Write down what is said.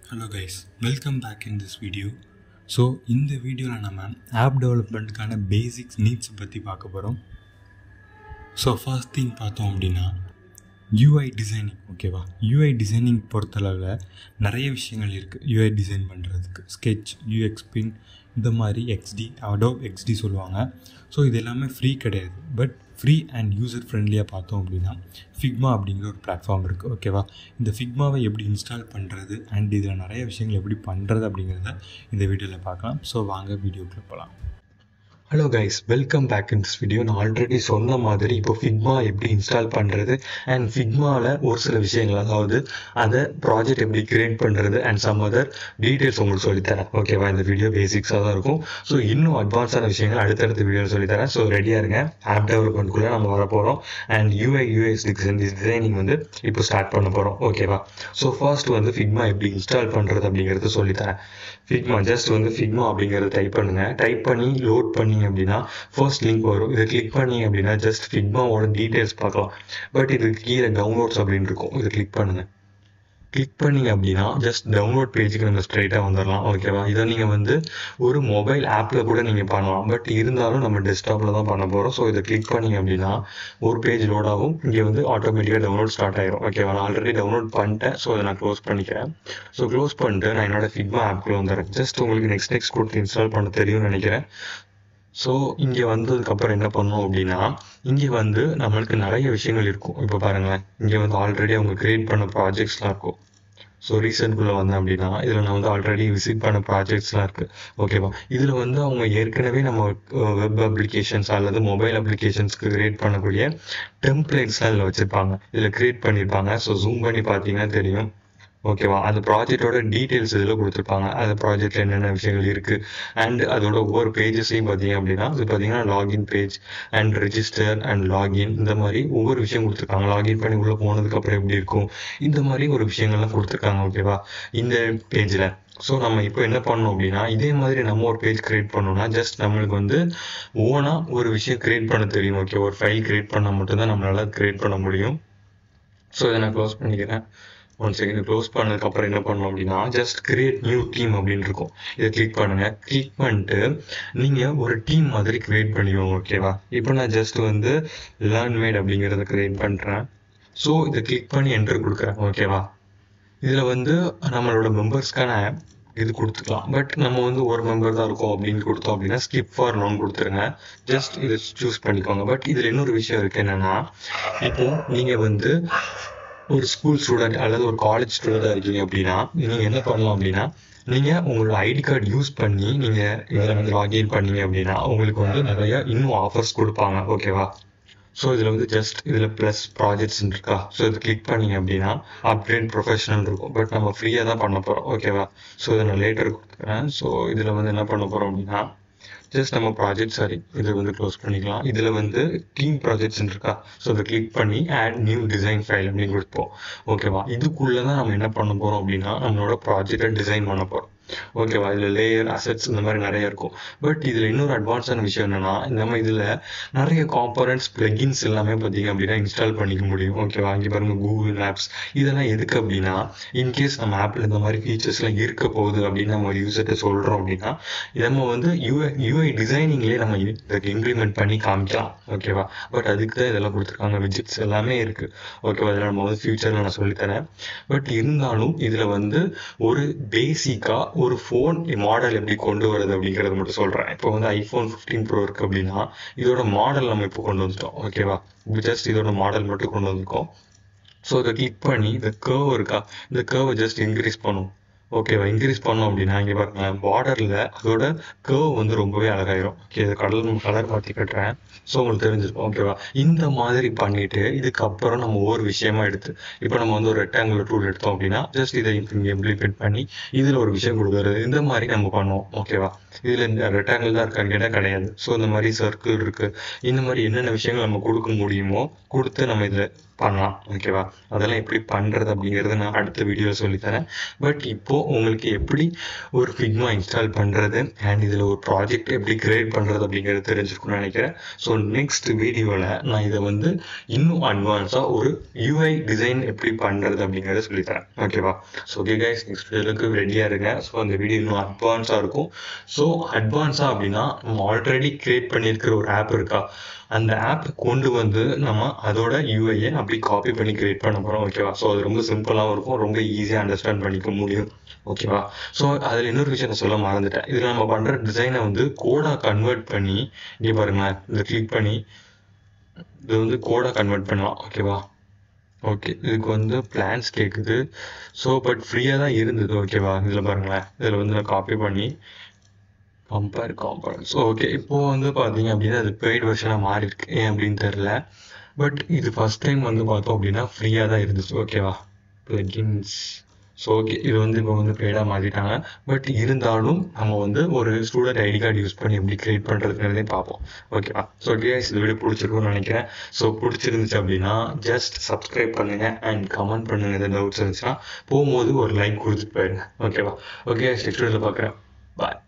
Hello guys, welcome back in this video. So இந்த வீடியோவில் நம்ம ஆப் டெவலப்மெண்ட்டுக்கான பேசிக்ஸ் நீட்ஸ் பற்றி பார்க்க போகிறோம். ஸோ ஃபர்ஸ்ட் திங் பார்த்தோம் அப்படின்னா யூஐ டிசைனிங். ஓகேவா, யூஐ டிசைனிங் பொறுத்தளவில் நிறைய விஷயங்கள் இருக்குது. யூஐ டிசைன் பண்ணுறதுக்கு ஸ்கெட்ச், யூஎக்ஸ்பின், இந்த மாதிரி எக்ஸ்டி, அடோப் எக்ஸ்டி சொல்லுவாங்க. ஸோ இது எல்லாமே ஃப்ரீ கிடையாது, பட் ஃப்ரீ அண்ட் யூசர் ஃப்ரெண்ட்லியாக பார்த்தோம் அப்படின்னா ஃபிக்மா அப்படிங்கிற ஒரு பிளாட்ஃபார்ம் இருக்குது. ஓகேவா, இந்த ஃபிக்மாவை எப்படி இன்ஸ்டால் பண்ணுறது அண்ட் இதில் நிறைய விஷயங்கள் எப்படி பண்ணுறது அப்படிங்கிறத இந்த வீடியோவில் பார்க்கலாம். ஸோ வாங்க வீடியோக்குள்ளே போகலாம். Hello guys, welcome back in this video. நான் ஆல்ரெடி சொன்ன மாதிரி இப்போ ஃபிக்மா எப்படி இன்ஸ்டால் பண்ணுறது அண்ட் ஃபிக்மாவில் ஒரு சில விஷயங்கள், அதாவது அந்த ப்ராஜெக்ட் எப்படி கிரியேட் பண்ணுறது அண்ட் சம் அதர் டீட்டெயில்ஸ் உங்களுக்கு சொல்லித்தரேன். ஓகேவா, இந்த வீடியோ பேசிக்ஸாக தான் இருக்கும். ஸோ இன்னும் அட்வான்ஸான விஷயங்கள் அடுத்தடுத்த வீடியோ சொல்லித்தரேன். ஸோ ரெடியாக இருங்க. ஆப் டெவலப்மெண்ட்குள்ளே நம்ம வர போகிறோம் அண்ட் யூஎஸ் டிசைனிங் வந்து இப்போ ஸ்டார்ட் பண்ண போகிறோம். ஓகேவா, ஸோ ஃபர்ஸ்ட் வந்து ஃபிக்மா எப்படி இன்ஸ்டால் பண்ணுறது அப்படிங்கிறது சொல்லித்தரேன். ஃபிக்மா ஜஸ்ட் வந்து ஃபிக்மா அப்படிங்கிறத டைப் பண்ணுங்கள். டைப் பண்ணி லோட் பண்ணி அப்படின்னா ஃபர்ஸ்ட் லிங்க் வரும். இதை கிளிக் பண்ணீங்க அப்படின்னா ஜஸ்ட் ஃபிக்மாவோட டீட்டெயில்ஸ் பார்க்கலாம். பட் இதுக்கு கீழே டவுன்லோட்ஸ் அப்படின்னு இருக்கும். இதை கிளிக் பண்ணுங்க. கிளிக் பண்ணீங்க அப்படின்னா ஜஸ்ட் டவுன்லோட் பேஜுக்கு நம்ம ஸ்ட்ரைட்டாக வந்துடலாம். ஓகேவா, இதை நீங்கள் வந்து ஒரு மொபைல் ஆப்பில் கூட நீங்கள் பண்ணலாம். பட் இருந்தாலும் நம்ம டெஸ்க்டாப்பில் தான் பண்ண போகிறோம். ஸோ இதை கிளிக் பண்ணீங்க அப்படின்னா ஒரு பேஜ் லோட் ஆகும். இங்கே வந்து ஆட்டோமேட்டிக்காக டவுன்லோட் ஸ்டார்ட் ஆயிரும். ஓகேவா, நான் ஆல்ரெடி டவுன்லோட் பண்ணிட்டேன். ஸோ அதை நான் க்ளோஸ் பண்ணிக்கிறேன். ஸோ க்ளோஸ் பண்ணிட்டு நான் என்னோட ஃபிக்மா ஆப்குள்ளே வந்துடுறேன். ஜஸ்ட் உங்களுக்கு நெக்ஸ்ட் கொடுத்து இன்ஸ்டால் பண்ண தெரியும்னு நினைக்கிறேன். ஸோ இங்கே வந்ததுக்கப்புறம் என்ன பண்ணோம் அப்படின்னா இங்கே வந்து நம்மளுக்கு நிறைய விஷயங்கள் இருக்கும். இப்போ பாருங்களேன், இங்கே வந்து ஆல்ரெடி அவங்க கிரியேட் பண்ண ப்ராஜெக்ட்ஸ்லாம் இருக்கும். ஸோ ரீசெண்ட்குள்ளே வந்தேன் அப்படின்னா இதில் நான் வந்து ஆல்ரெடி விசிட் பண்ண ப்ராஜெக்ட்ஸ்லாம் இருக்குது. ஓகேவா, இதில் வந்து அவங்க ஏற்கனவே நம்ம வெப் அப்ளிகேஷன்ஸ் அல்லது மொபைல் அப்ளிகேஷன்ஸ்க்கு கிரியேட் பண்ணக்கூடிய டெம்ப்ளேட்ஸ்லாம் இதில் வச்சுருப்பாங்க, இதில் கிரியேட் பண்ணியிருப்பாங்க. ஸோ ஜூம் பண்ணி பார்த்தீங்கன்னா தெரியும். ஓகேவா, அந்த ப்ராஜெக்டோட டீட்டெயில்ஸ் இதில் கொடுத்துருப்பாங்க. அந்த ப்ராஜெக்டில் என்னென்ன விஷயங்கள் இருக்குது அண்ட் அதோட ஒவ்வொரு பேஜஸையும் பார்த்தீங்க அப்படின்னா இது பார்த்தீங்கன்னா login page and register and login, இந்த மாதிரி ஒவ்வொரு விஷயம் கொடுத்துருக்காங்க. லாகின் பண்ணி உள்ளே போனதுக்கப்புறம் எப்படி இருக்கும், இந்த மாதிரி ஒரு விஷயங்கள்லாம் கொடுத்துருக்காங்க. ஓகேவா, இந்த பேஜில். ஸோ நம்ம இப்போ என்ன பண்ணோம் அப்படின்னா இதே மாதிரி நம்ம ஒரு பேஜ் கிரியேட் பண்ணோம்னா ஜஸ்ட் நம்மளுக்கு வந்து ஓனாக ஒரு விஷயம் கிரியேட் பண்ண தெரியும். ஓகே, ஒரு ஃபைல் கிரியேட் பண்ணால் மட்டும்தான் நம்மளால கிரியேட் பண்ண முடியும். ஸோ இதை நான் க்ளோஸ் பண்ணிக்கிறேன். One second. க்ளோஸ் பண்ணதுக்கப்புறம் என்ன பண்ணணும் அப்படின்னா ஜஸ்ட் கிரியேட் நியூ டீம் அப்படின்னு இருக்கும். இதை கிளிக் பண்ணுங்க. கிளிக் பண்ணிட்டு நீங்கள் ஒரு டீம் மாதிரி கிரியேட் பண்ணிக்கோங்க. ஓகேவா, இப்போ நான் ஜஸ்ட் வந்து லேர்ன்மேட் அப்படிங்கிறத கிரியேட் பண்ணுறேன். ஸோ இதை கிளிக் பண்ணி என்டர் கொடுக்குறேன். ஓகேவா, இதில் வந்து நம்மளோட மெம்பர்ஸ்க்கான இது கொடுத்துக்கலாம். பட் நம்ம வந்து ஒரு மெம்பர் தான் இருக்கும் அப்படின்னு கொடுத்தோம் அப்படின்னா ஸ்கிப் ஃபார் நோன் கொடுத்துருங்க. ஜஸ்ட் இதை சூஸ் பண்ணிக்கோங்க. பட் இதில் இன்னொரு விஷயம் இருக்குது. என்னென்னா இப்போ நீங்கள் வந்து ஒரு ஸ்கூல் ஸ்டூடெண்ட் அல்லது ஒரு காலேஜ் ஸ்டூடெண்டாக இருக்கீங்க அப்படின்னா நீங்கள் என்ன பண்ணலாம் அப்படின்னா நீங்கள் உங்களோட ஐடி கார்டு யூஸ் பண்ணி நீங்கள் இதில் வந்து லாகின் பண்ணீங்க அப்படின்னா உங்களுக்கு வந்து நிறையா இன்னும் ஆஃபர்ஸ் கொடுப்பாங்க. ஓகேவா, ஸோ இதில் வந்து ஜஸ்ட் இதில் ப்ளஸ் ப்ராஜெக்ட்ஸ் இருக்கா. ஸோ இது கிளிக் பண்ணிங்க அப்படின்னா அப்கிரேட் ப்ரொஃபஷனல் இருக்கும். பட் நம்ம ஃப்ரீயாக தான் பண்ண போகிறோம். ஓகேவா, ஸோ இதை நான் லேட்டர் கொடுத்துக்கிறேன். ஸோ இதில் வந்து என்ன பண்ண போகிறோம் அப்படின்னா ஜஸ்ட் நம்ம ப்ராஜெக்ட் இதை வந்து க்ளோஸ் பண்ணிக்கலாம். இதில் வந்து டீம் ப்ராஜெக்ட்ஸ் இருக்கா. ஸோ இதை கிளிக் பண்ணி ஆட் நியூ டிசைன் ஃபைல் அப்படின்னு கொடுப்போம். ஓகேவா, இதுக்குள்ளே தான் நம்ம என்ன பண்ண போகிறோம் அப்படின்னா நம்மளோட ப்ராஜெக்டை டிசைன் பண்ண போகிறோம். ஓகேவா, இதில் லேயர், அசெட்ஸ் இந்த மாதிரி நிறைய இருக்கும். பட் இதில் இன்னொரு அட்வான்ஸான விஷயம் என்னென்னா நம்ம இதில் நிறைய காம்பனன்ட்ஸ் பிளகின்ஸ் எல்லாமே பார்த்தீங்க அப்படின்னா இன்ஸ்டால் பண்ணிக்க முடியும். ஓகேவா, இங்கே பாருங்கள் கூகுள் மேப்ஸ், இதெல்லாம் எதுக்கு அப்படின்னா இன்கேஸ் நம்ம ஆப்பில் இந்த மாதிரி ஃபீச்சர்ஸ்லாம் இருக்க போகுது அப்படின்னு நம்ம யூசர்கிட்ட சொல்கிறோம் அப்படின்னா நம்ம வந்து யூஐ டிசைனிங்லேயே நம்ம இதுக்கு இம்ப்ளிமெண்ட் பண்ணி காமிக்கலாம். ஓகேவா, பட் அதுக்கு தான் இதெல்லாம் கொடுத்துருக்காங்க. விஜிட்ஸ் எல்லாமே இருக்குது. ஓகேவா, இதெல்லாம் நம்ம வந்து ஃபியூச்சரில் நான் சொல்லித்தரேன். பட் இருந்தாலும் இதில் வந்து ஒரு பேசிக்காக ஒரு ஃபோன் மாடல் எப்படி கொண்டு வருது அப்படிங்கிறத மட்டும் சொல்கிறேன். இப்போ வந்து iPhone 15 Pro இருக்குது அப்படின்னா இதோட மாடல் நம்ம இப்போ கொண்டு வந்துட்டோம். ஓகேவா, ஜஸ்ட் இதோட மாடல் மட்டும் கொண்டு வந்திருக்கோம். ஸோ இதை கிளிக் பண்ணி இந்த கர்வ் இருக்கா, இந்த கர்வை ஜஸ்ட் இன்க்ரீஸ் பண்ணும். ஓகேவா, இன்க்ரீஸ் பண்ணோம் அப்படின்னா இங்கே பாருங்க பார்டரில் அதோட கர்வ் வந்து ரொம்பவே அழகாயிரும். ஓகே, இது கலர் மாற்றி கட்டுறேன். ஸோ உங்களுக்கு தெரிஞ்சிருக்கும். ஓகேவா, இந்த மாதிரி பண்ணிவிட்டு இதுக்கப்புறம் நம்ம ஒவ்வொரு விஷயமா எடுத்து இப்போ நம்ம வந்து ஒரு ரெக்டாங்குலர் டூல் எடுத்தோம் அப்படின்னா ஜஸ்ட் இதை இங்கே இம்ப்ளிமெண்ட் பண்ணி இதில் ஒரு விஷயம் கொடுக்குறது, இந்த மாதிரி நம்ம பண்ணுவோம். ஓகேவா, இதில் இந்த ரெக்டாங்கிள் தான் இருக்கான்னு கேட்டால் கிடையாது. ஸோ இந்த மாதிரி சர்க்கிள் இருக்குது. இந்த மாதிரி என்னென்ன விஷயங்கள் நம்ம கொடுக்க முடியுமோ கொடுத்து நம்ம இதில் பண்ணலாம். ஓகேவா? அதெல்லாம் எப்படி பண்ணுறது அப்படிங்கிறது நான் அடுத்த வீடியோ சொல்லித்தரேன். பட் இப்போது உங்களுக்கு எப்படி ஒரு ஃபிக்மா இன்ஸ்டால் பண்ணுறது அண்ட் இதில் ஒரு ப்ராஜெக்ட் எப்படி கிரியேட் பண்ணுறது அப்படிங்கிறது தெரிஞ்சிருக்கும்னு நினைக்கிறேன். ஸோ நெக்ஸ்ட் வீடியோவில் நான் இதை வந்து இன்னும் அட்வான்ஸாக ஒரு யூஐ டிசைன் எப்படி பண்ணுறது அப்படிங்கிறத சொல்லித்தரேன். ஓகேவா? ஸோ ஓகே கைஸ், நெக்ஸ்ட் வீடியோக்கு ரெடியாக இருங்க. ஸோ அந்த வீடியோ இன்னும் அட்வான்ஸாக இருக்கும். ஸோ அட்வான்ஸாக அப்படின்னா நம்ம ஆல்ரெடி கிரியேட் பண்ணியிருக்கிற ஒரு ஆப் இருக்கா, அந்த ஆப் கொண்டு வந்து நம்ம அதோட யூஐயை அப்படி காப்பி பண்ணி கிரியேட் பண்ண போகிறோம். ஓகேவா? ஸோ அது ரொம்ப சிம்பிளாகவும் இருக்கும், ரொம்ப ஈஸியாக அண்டர்ஸ்டாண்ட் பண்ணிக்க முடியும். ஓகேவா? ஸோ அதில் இன்னொரு விஷயம் நான் சொல்ல மறந்துட்டேன். இதில் நம்ம பண்ணுற டிசைனை வந்து கோடாக கன்வெர்ட் பண்ணி, இங்கே பாருங்களேன், இதை கிளிக் பண்ணி இது வந்து கோடாக கன்வெர்ட் பண்ணலாம். ஓகேவா? ஓகே, இதுக்கு வந்து பிளான்ஸ் கேட்குது. ஸோ பட் ஃப்ரீயாக தான் இருந்தது. ஓகேவா? இதில் பாருங்களேன், இதில் வந்து நான் காப்பி பண்ணி கம்பேர் காம்பனன்ட்ஸ். ஓகே, இப்போது வந்து பார்த்தீங்க அப்படின்னா அது பெய்ட் வெர்ஷனாக மாறி இருக்கு, ஏன் அப்படின்னு தெரில. பட் இது ஃபஸ்ட் டைம் வந்து பார்த்தோம் அப்படின்னா ஃப்ரீயாக தான் இருந்துச்சு. ஓகேவா? பிளகின்ஸ். ஸோ ஓகே, இது வந்து இப்போ வந்து பெய்டாக மாற்றிட்டாங்க. பட் இருந்தாலும் நம்ம வந்து ஒரு ஸ்டூடெண்ட் ஐடி கார்டு யூஸ் பண்ணி எப்படி கிரியேட் பண்ணுறதுங்கிறதையும் பார்ப்போம். ஓகேவா? ஸோ கேஸ், இந்த வீடியோ பிடிச்சிருக்கும்னு நினைக்கிறேன். ஸோ பிடிச்சிருந்துச்சு அப்படின்னா ஜஸ்ட் சப்ஸ்கிரைப் பண்ணுங்கள் அண்ட் கமெண்ட் பண்ணுங்கள். எதாவது டவுட்ஸ் இருந்துச்சுன்னா போகும்போது ஒரு லைக் கொடுத்துட்டு போயிடுங்க. ஓகேவா? ஓகே, நெக்ஸ்ட் வீடியோவில் பார்க்குறேன். பாய்.